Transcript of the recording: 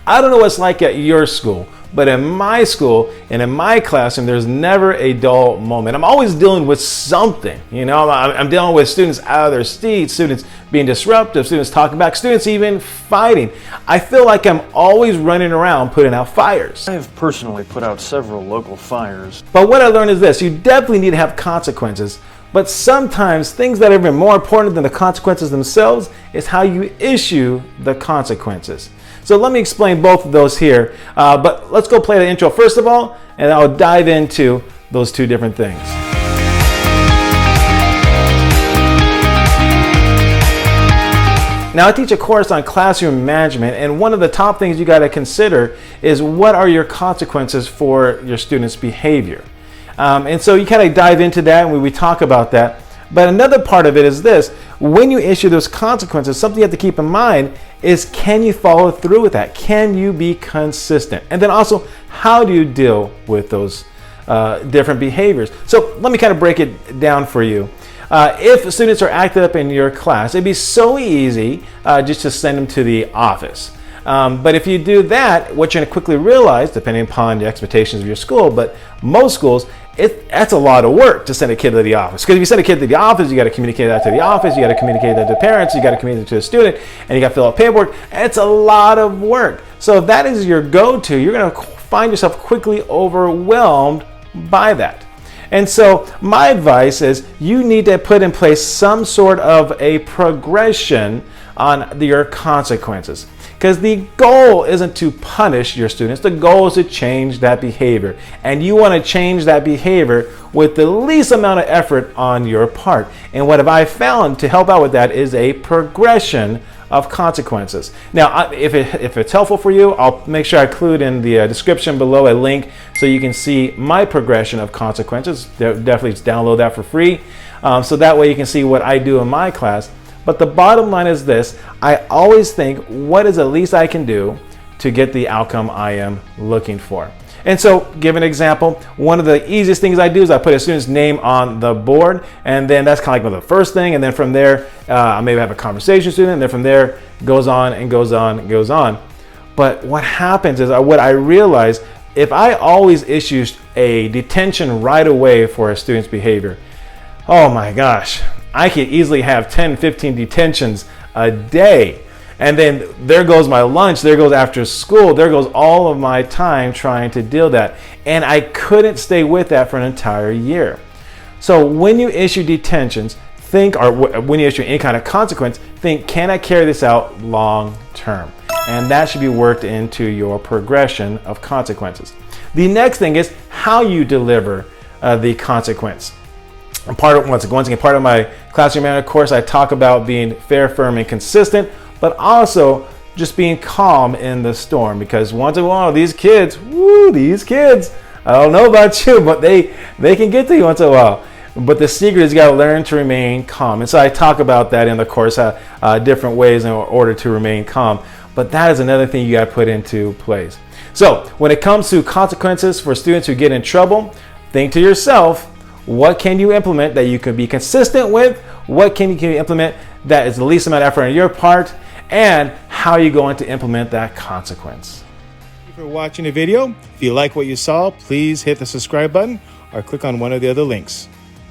I don't know what it's like at your school, but in my school and in my classroom, there's never a dull moment. I'm always dealing with something. You know, I'm dealing with students out of their seats, students being disruptive, students talking back, students even fighting. I feel like I'm always running around putting out fires. I have personally put out several local fires. But what I learned is this: you definitely need to have consequences. But sometimes things that are even more important than the consequences themselves is how you issue the consequences. So let me explain both of those here. But let's go play the intro first of all, and I'll dive into those two different things. Now, I teach a course on classroom management, and one of the top things you got to consider is what are your consequences for your students' behavior. And so you kind of dive into that and we talk about that. But another part of it is this: when you issue those consequences, something you have to keep in mind is, can you follow through with that? Can you be consistent? And then also, how do you deal with those different behaviors? So let me kind of break it down for you. If students are acted up in your class, it'd be so easy just to send them to the office. But if you do that, what you're going to quickly realize, depending upon the expectations of your school, but most schools, that's a lot of work to send a kid to the office. Because if you send a kid to the office, you got to communicate that to the office, you got to communicate that to parents, you got to communicate it to the student, and you got to fill out paperwork. It's a lot of work. So if that is your go-to, you're going to find yourself quickly overwhelmed by that. And so my advice is you need to put in place some sort of a progression on your consequences. Because the goal isn't to punish your students, the goal is to change that behavior. And you want to change that behavior with the least amount of effort on your part. And what have I found to help out with that is a progression of consequences. Now, if it's helpful for you, I'll make sure I include in the description below a link so you can see my progression of consequences. Definitely just download that for free. So that way you can see what I do in my class. But the bottom line is this: I always think, what is the least I can do to get the outcome I am looking for? And so, give an example. One of the easiest things I do is I put a student's name on the board, and then that's kind of like the first thing. And then from there, I maybe have a conversation student, and then from there, goes on and goes on and goes on. But what happens is, what I realize, if I always issue a detention right away for a student's behavior, oh my gosh, I could easily have 10, 15 detentions a day. And then there goes my lunch, there goes after school, there goes all of my time trying to deal that. And I couldn't stay with that for an entire year. So when you issue detentions, think, or when you issue any kind of consequence, think, can I carry this out long term? And that should be worked into your progression of consequences. The next thing is how you deliver the consequence. Once again, part of my classroom management course, I talk about being fair, firm, and consistent, but also just being calm in the storm. Because once in a while, these kids, I don't know about you, but they can get to you once in a while. But the secret is you got to learn to remain calm. And so I talk about that in the course, different ways in order to remain calm. But that is another thing you got to put into place. So when it comes to consequences for students who get in trouble, think to yourself, what can you implement that you can be consistent with? What can you implement that is the least amount of effort on your part? And how are you going to implement that consequence? Thank you for watching the video. If you like what you saw, please hit the subscribe button or click on one of the other links.